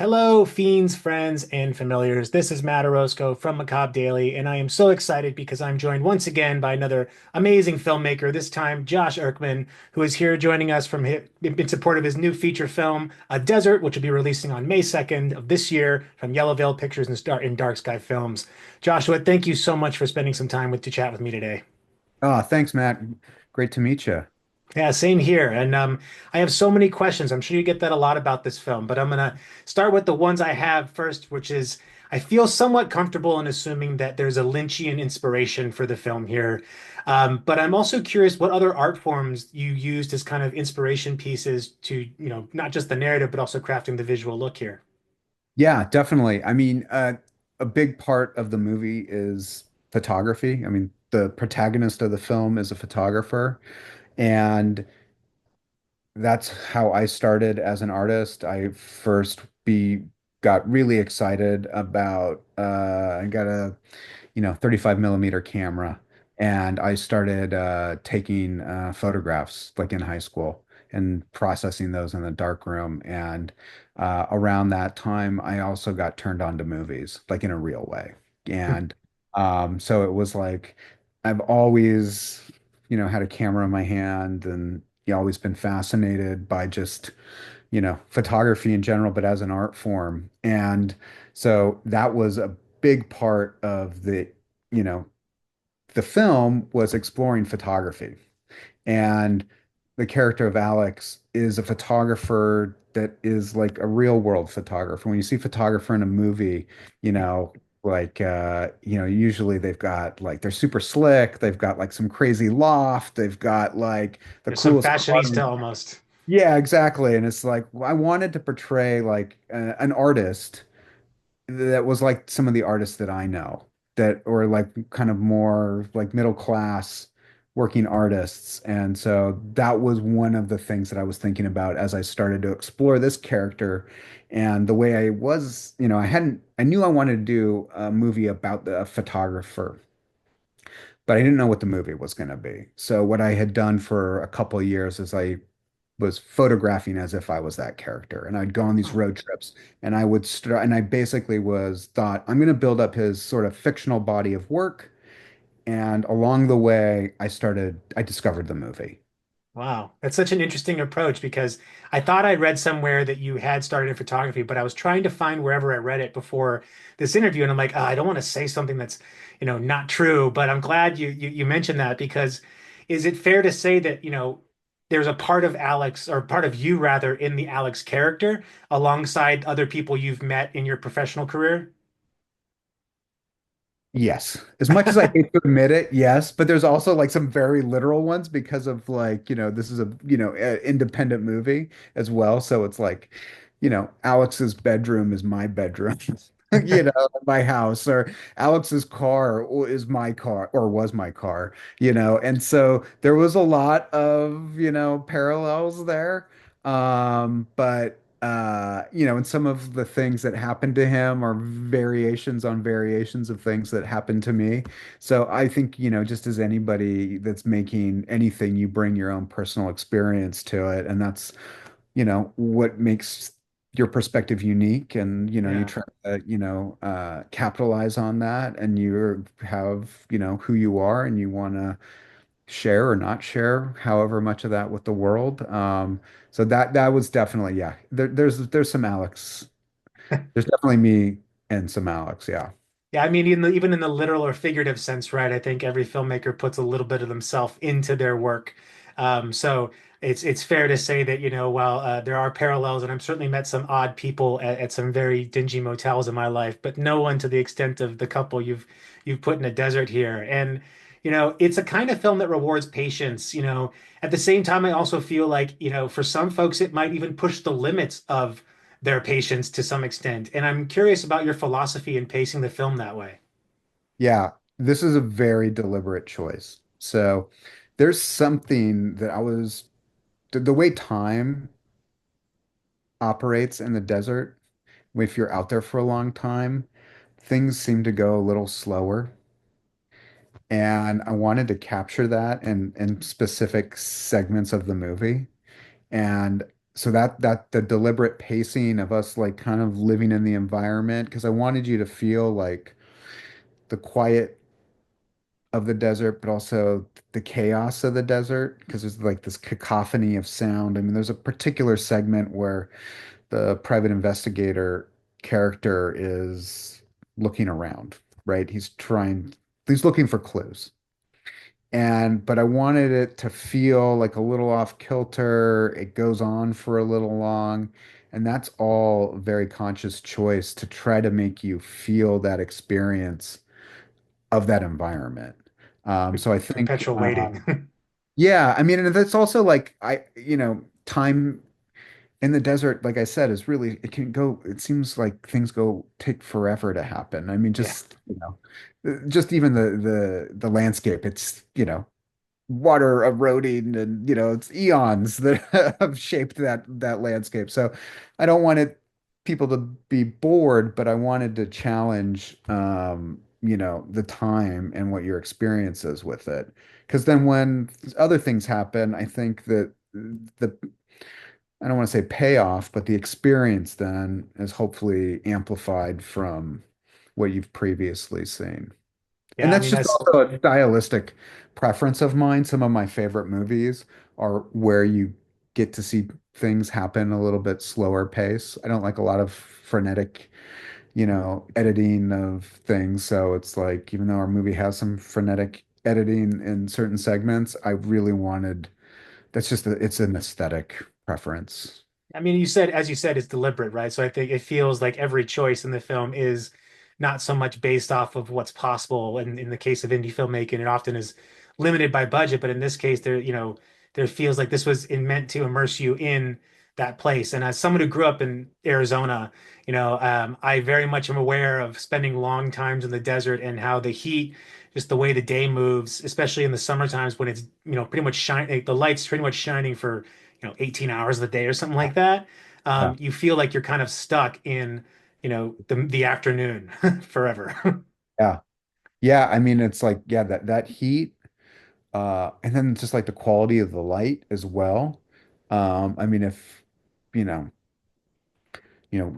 Hello, fiends, friends, and familiars. This is Matt Orozco from Macabre Daily, and I am so excited because I'm joined once again by another amazing filmmaker, this time Josh Erkman, who is here joining us in support of his new feature film, A Desert, which will be releasing on May 2nd of this year from Yellow Veil Pictures and Dark Sky Films. Joshua, thank you so much for spending some time to chat with me today. Oh, thanks, Matt. Great to meet you. Yeah, same here. And I have so many questions. I'm sure you get that a lot about this film, but I'm gonna start with the ones I have first, which is I feel somewhat comfortable in assuming that there's a Lynchian inspiration for the film here. But I'm also curious what other art forms you used as kind of inspiration pieces to, not just the narrative, but also crafting the visual look here. Yeah, definitely. A big part of the movie is photography. I mean, the protagonist of the film is a photographer, and that's how I started as an artist. I first be got really excited about I got a 35 millimeter camera. And I started taking photographs like in high school and processing those in the dark room. And around that time, I also got turned on to movies, like in a real way. And so it was like I've always, had a camera in my hand and always been fascinated by just photography in general, but as an art form. And so that was a big part of you know, the film was exploring photography. And the character of Alex is a photographer that is like a real world photographer. When you see photographer in a movie, usually they've got like they're super slick, they've got like some crazy loft, they've got like the There's some coolest car. fashionista almost. Yeah, exactly. And it's like I wanted to portray like an artist that was like some of the artists that I know that or like kind of more like middle class working artists. And so that was one of the things that I was thinking about as I started to explore this character and the way I was, I knew I wanted to do a movie about a photographer, but I didn't know what the movie was going to be. So what I had done for a couple of years is I was photographing as if I was that character. And I'd go on these Oh, road trips and I would start, and I basically thought, I'm going to build up his sort of fictional body of work. And along the way, I discovered the movie. wow. That's such an interesting approach because I thought I read somewhere that you had started in photography, but I was trying to find wherever I read it before this interview. And I'm like, I don't want to say something that's, not true, but I'm glad you mentioned that because is it fair to say that, there's a part of Alex or part of you rather in the Alex character alongside other people you've met in your professional career? Yes. As much as I hate to admit it, yes, but there's also like some very literal ones because of like, this is a independent movie as well. So it's like, Alex's bedroom is my bedroom, my house, or Alex's car is my car or was my car, and so there was a lot of, parallels there. And some of the things that happened to him are variations on variations of things that happened to me. So I think, just as anybody that's making anything, you bring your own personal experience to it. And that's, what makes your perspective unique. And, you Yeah. try to, capitalize on that and you have, who you are and you want to share or not share however much of that with the world. So that was definitely, yeah. There's some Alex. There's definitely me and some Alex, yeah. Yeah, I mean, even in the literal or figurative sense, right? I think every filmmaker puts a little bit of themselves into their work. So it's fair to say that, while there are parallels, and I've certainly met some odd people at some very dingy motels in my life, but no one to the extent of the couple you've put in a desert here. And, it's a kind of film that rewards patience, At the same time, I also feel like, for some folks, it might even push the limits of their patience to some extent. And I'm curious about your philosophy in pacing the film that way. Yeah, this is a very deliberate choice. So there's something that the way time operates in the desert, if you're out there for a long time, things seem to go a little slower. And I wanted to capture that in specific segments of the movie. And so that the deliberate pacing of us like kind of living in the environment, because I wanted you to feel like the quiet of the desert, but also the chaos of the desert, because there's like this cacophony of sound. I mean, there's a particular segment where the private investigator character is looking around, right? He's looking for clues. But I wanted it to feel like a little off kilter. It goes on for a little long. And that's all a very conscious choice to try to make you feel that experience of that environment. So I think, Perpetual waiting. yeah, I mean, and that's also like, time in the desert, like I said, is really, it seems like things take forever to happen. I mean, Yeah. just even the landscape, it's, water eroding and it's eons that have shaped that landscape. So I don't want people to be bored, but I wanted to challenge the time and what your experience is with it. Because then when other things happen, I think that the I don't want to say payoff, but the experience then is hopefully amplified from what you've previously seen. And Yeah, I that's mean just that's also a stylistic preference of mine. Some of my favorite movies are where you get to see things happen a little bit slower pace. I don't like a lot of frenetic, editing of things. So it's like, even though our movie has some frenetic editing in certain segments, I really wanted, it's an aesthetic preference. I mean, as you said, it's deliberate, right? So I think it feels like every choice in the film is not so much based off of what's possible. And in the case of indie filmmaking, it often is limited by budget. But in this case, there feels like this was meant to immerse you in that place. And as someone who grew up in Arizona, I very much am aware of spending long times in the desert and how the heat, just the way the day moves, especially in the summer times when it's, pretty much shining, the light's pretty much shining for 18 hours of the day or something like that. Yeah. You feel like you're kind of stuck in, the afternoon forever. Yeah. Yeah. I mean, it's like, yeah, that heat, and then just like the quality of the light as well. I mean, if you know,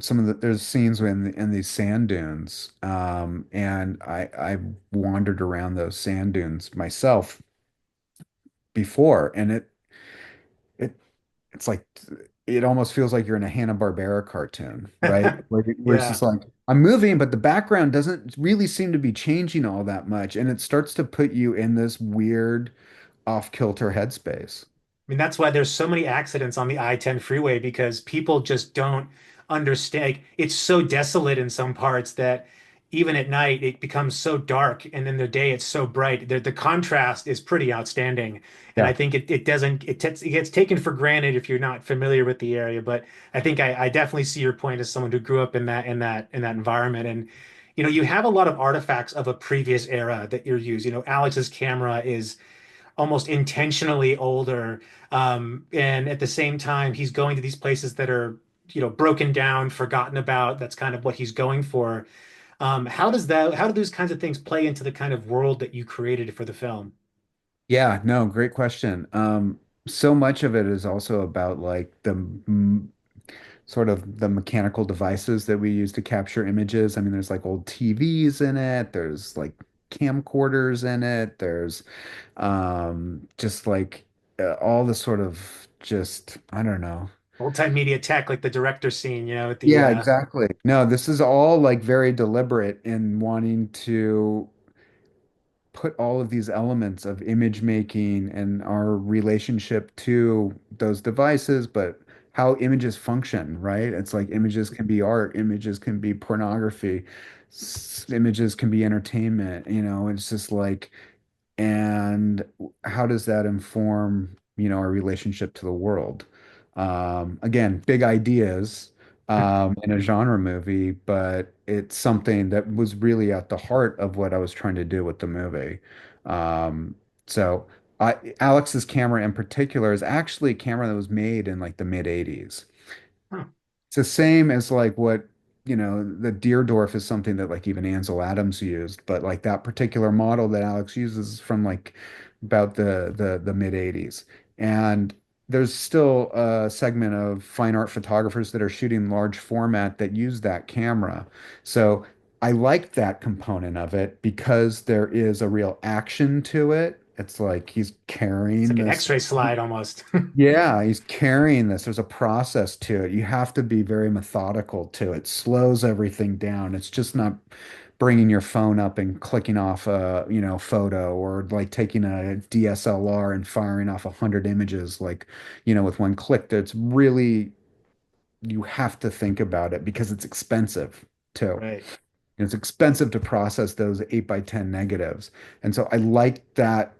some of there's scenes in these sand dunes, and I wandered around those sand dunes myself before, and it it's like it almost feels like you're in a Hanna-Barbera cartoon, right? Where it's Yeah. just like I'm moving, but the background doesn't really seem to be changing all that much, and it starts to put you in this weird off-kilter headspace. I mean, that's why there's so many accidents on the I-10 freeway because people just don't understand. Like, it's so desolate in some parts that even at night it becomes so dark, and in the day it's so bright. The contrast is pretty outstanding, and I Yeah. think it doesn't it gets taken for granted if you're not familiar with the area. But I think I definitely see your point as someone who grew up in that environment, and you have a lot of artifacts of a previous era that you're using. Alex's camera is almost intentionally older. And at the same time, he's going to these places that are, broken down, forgotten about. That's kind of what he's going for. How do those kinds of things play into the kind of world that you created for the film? Yeah, no, great question. So much of it is also about like sort of the mechanical devices that we use to capture images. I mean, there's like old TVs in it, there's like camcorders in it, there's just like all the sort of just, I don't know. Multimedia tech, like the director scene, at the Yeah, exactly. No, this is all like very deliberate in wanting to put all of these elements of image making and our relationship to those devices, but how images function, right? It's like images can be art, images can be pornography, images can be entertainment, it's just like, and how does that inform, our relationship to the world? Again, big ideas in a genre movie, but it's something that was really at the heart of what I was trying to do with the movie. So Alex's camera in particular is actually a camera that was made in like the mid 80s. huh. It's the same as like what, the Deerdorf is something that like even Ansel Adams used, but like that particular model that Alex uses is from like about the mid 80s. And there's still a segment of fine art photographers that are shooting large format that use that camera. So I like that component of it because there is a real action to it. It's like he's It's carrying like an this. X-ray slide almost. Yeah, he's carrying this. There's a process to it. You have to be very methodical to it. Slows everything down. It's just not bringing your phone up and clicking off a, photo or like taking a DSLR and firing off 100 images like, with one click. That's really, you have to think about it because it's expensive too. Right. It's expensive to process those 8 by 10 negatives. And so I like that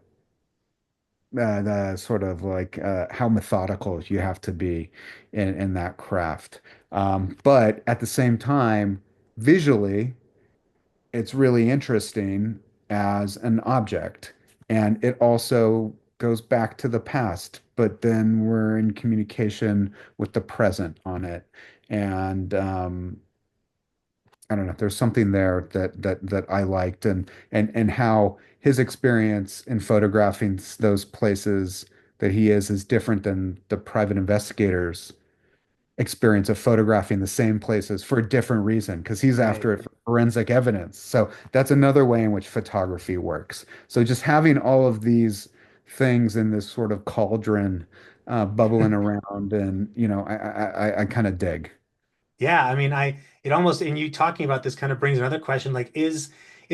the sort of like how methodical you have to be in that craft. But at the same time, visually, it's really interesting as an object. And it also goes back to the past, but then we're in communication with the present on it. And I don't know. There's something there that I liked, and how his experience in photographing those places that he is different than the private investigator's experience of photographing the same places for a different reason, because he's Right. after it for forensic evidence. So that's another way in which photography works. So just having all of these things in this sort of cauldron bubbling around, and I kind of dig. Yeah, I mean, it almost, and you talking about this kind of brings another question, like is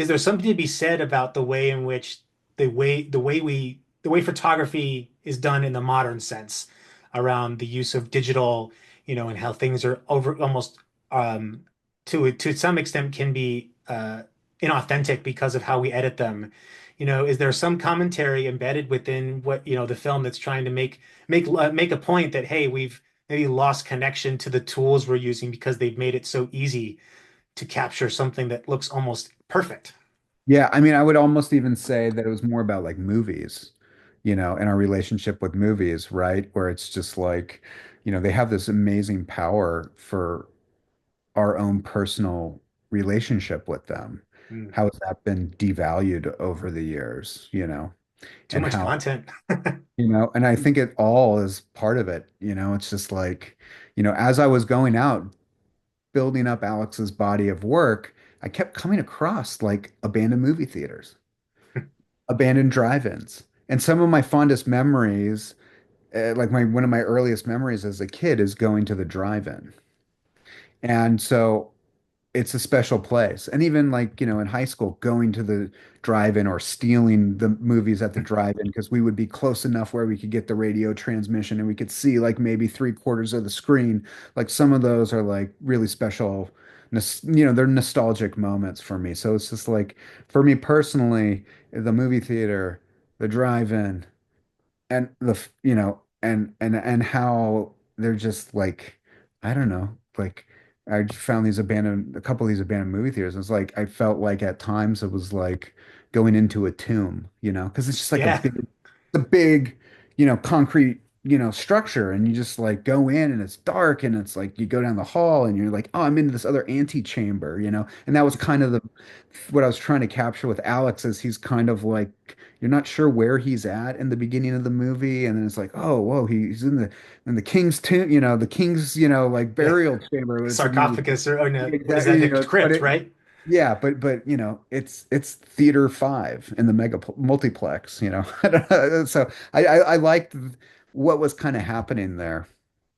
there something to be said about the way in which the way photography is done in the modern sense around the use of digital, and how things are over almost um to some extent can be inauthentic because of how we edit them. Is there some commentary embedded within what, the film that's trying to make a point that, hey, we've maybe lost connection to the tools we're using because they've made it so easy to capture something that looks almost perfect. Yeah, I mean, I would almost even say that it was more about like movies, and our relationship with movies, right? Where it's just like, they have this amazing power for our own personal relationship with them. Mm. How has that been devalued over the years, Too and much how, content. and I think it all is part of it, it's just like, as I was going out building up Alex's body of work, I kept coming across like abandoned movie theaters, abandoned drive-ins. And some of my fondest memories, like my one of my earliest memories as a kid is going to the drive-in. And so it's a special place. And even like, in high school, going to the drive-in or stealing the movies at the drive-in because we would be close enough where we could get the radio transmission and we could see like maybe three-quarters of the screen. Like some of those are like really special, they're nostalgic moments for me. So it's just like, for me personally, the movie theater, the drive-in, and and how they're just like, I don't know, like I found a couple of these abandoned movie theaters. And it's like I felt like at times it was like going into a tomb, because it's just like Yeah. a big, concrete, structure, and you just like go in and it's dark and it's like you go down the hall and you're like, oh, I'm in this other antechamber, and that was kind of the what I was trying to capture with Alex is he's kind of like you're not sure where he's at in the beginning of the movie, and then it's like, oh, whoa, he's in the king's tomb, the king's, like Yeah. burial chamber. But it's like Sarcophagus, or no, what is exactly, that? The but crypt, it, right? yeah, but it's theater five in the mega multiplex, I don't know. So I liked what was kind of happening there.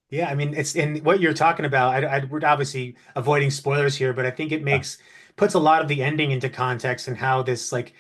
Yeah, I mean, it's in what you're talking about. We're obviously avoiding spoilers here, but I think it Yeah. puts a lot of the ending into context, and how this like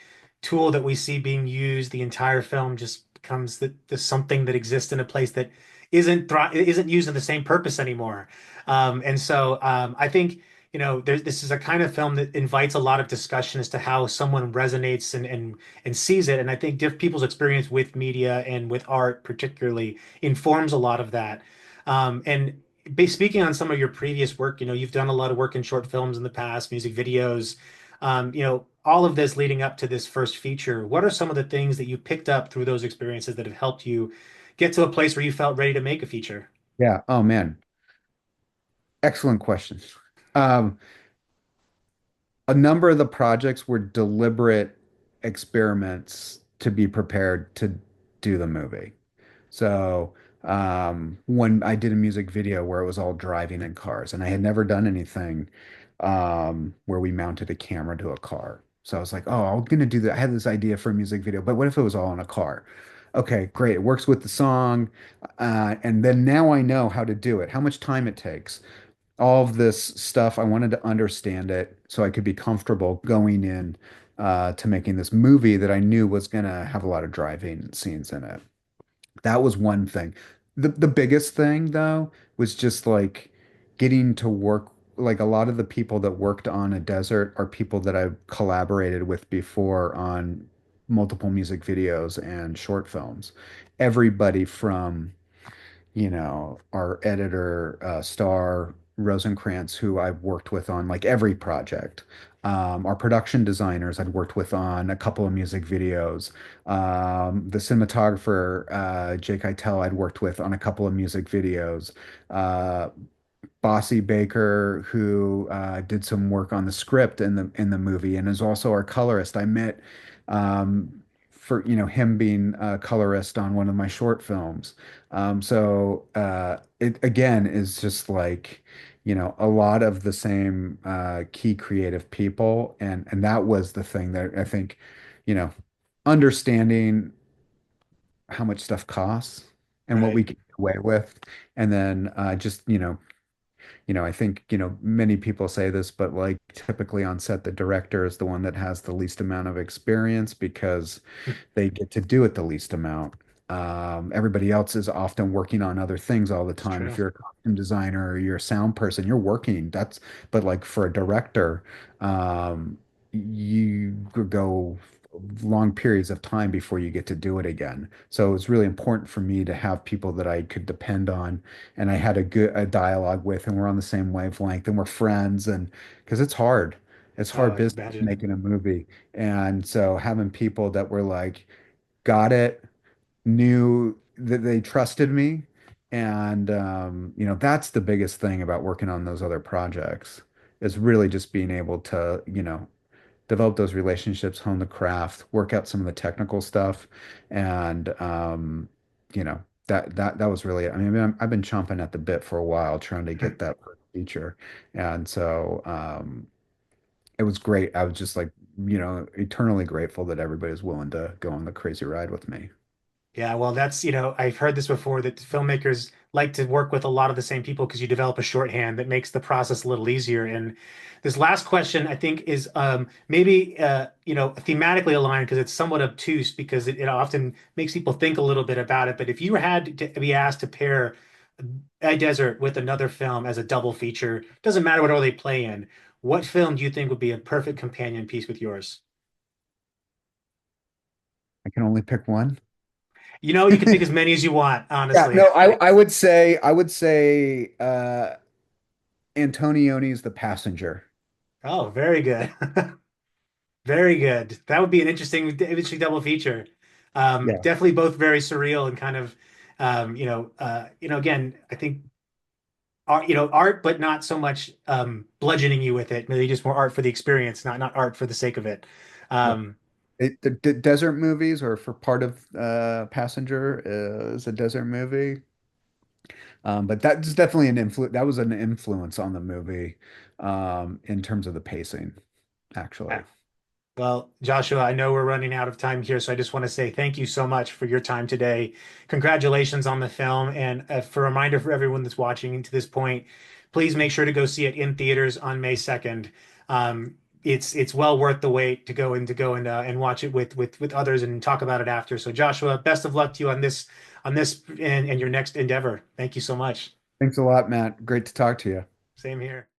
tool that we see being used the entire film just becomes the something that exists in a place that isn't used in the same purpose anymore. And so I think, this is a kind of film that invites a lot of discussion as to how someone resonates and sees it. And I think people's experience with media and with art particularly informs a lot of that. And speaking on some of your previous work, you've done a lot of work in short films in the past, music videos, all of this leading up to this first feature. What are some of the things that you picked up through those experiences that have helped you get to a place where you felt ready to make a feature? Yeah. Oh man, excellent question. Um, a number of the projects were deliberate experiments to be prepared to do the movie. So when I did a music video where it was all driving in cars, and I had never done anything where we mounted a camera to a car. So I was like, oh, I'm gonna do that. I had this idea for a music video, but what if it was all in a car? Okay, great. It works with the song. And then now I know how to do it, how much time it takes, all of this stuff. I wanted to understand it so I could be comfortable going in to making this movie that I knew was gonna have a lot of driving scenes in it. That was one thing. The biggest thing though was just like getting to work, like a lot of the people that worked on a desert are people that I've collaborated with before on multiple music videos and short films. Everybody from, our editor, Star Rosenkrantz, who I've worked with on like every project. Our production designers I'd worked with on a couple of music videos. The cinematographer, Jake Itel, I'd worked with on a couple of music videos. Uh, Bossy Baker, who did some work on the script in the movie, and is also our colorist. I met for him being a colorist on one of my short films. So it again is just like a lot of the same key creative people, and that was the thing that I think you know understanding how much stuff costs and what Right. we can get away with, and then just I think, many people say this, but like typically on set, the director is the one that has the least amount of experience because they get to do it the least amount. Everybody else is often working on other things all the It's time. If true. you're a costume designer or you're a sound person, you're working. But like for a director, you could go long periods of time before you get to do it again. So it's really important for me to have people that I could depend on and I had a dialogue with, and we're on the same wavelength, and we're friends, and because it's hard. It's Oh, hard I can business imagine. making a movie. And so having people that were like, got it, knew that they trusted me. And that's the biggest thing about working on those other projects is really just being able to, develop those relationships, hone the craft, work out some of the technical stuff. And that was really it. I mean, I've been chomping at the bit for a while trying to get that first feature. And so it was great. I was just like, eternally grateful that everybody's willing to go on the crazy ride with me. Yeah, well, I've heard this before that filmmakers like to work with a lot of the same people because you develop a shorthand that makes the process a little easier. And this last question, I think, is maybe thematically aligned because it's somewhat obtuse because it often makes people think a little bit about it. But if you had to be asked to pair a desert with another film as a double feature, doesn't matter what order they play in, what film do you think would be a perfect companion piece with yours? I can only pick one. You can pick as many as you want, Yeah, honestly. no, I would say Antonioni's The Passenger. Oh, very good. Very good. That would be an interesting double feature. Yeah. Definitely both very surreal and kind of, again, I think art, but not so much bludgeoning you with it. Maybe just more art for the experience, not art for the sake of it. Yeah. Um, The desert movies, or for part of Passenger is a desert movie. But that's definitely an influence. That was an influence on the movie in terms of the pacing, actually. Well, Joshua, I know we're running out of time here, so I just want to say thank you so much for your time today. Congratulations on the film. And for a reminder for everyone that's watching to this point, please make sure to go see it in theaters on May 2nd. It's well worth the wait to go and watch it with others and talk about it after. So Joshua, best of luck to you on this and your next endeavor. Thanks so much. Thanks a lot, Matt. Great to talk to you. Same here.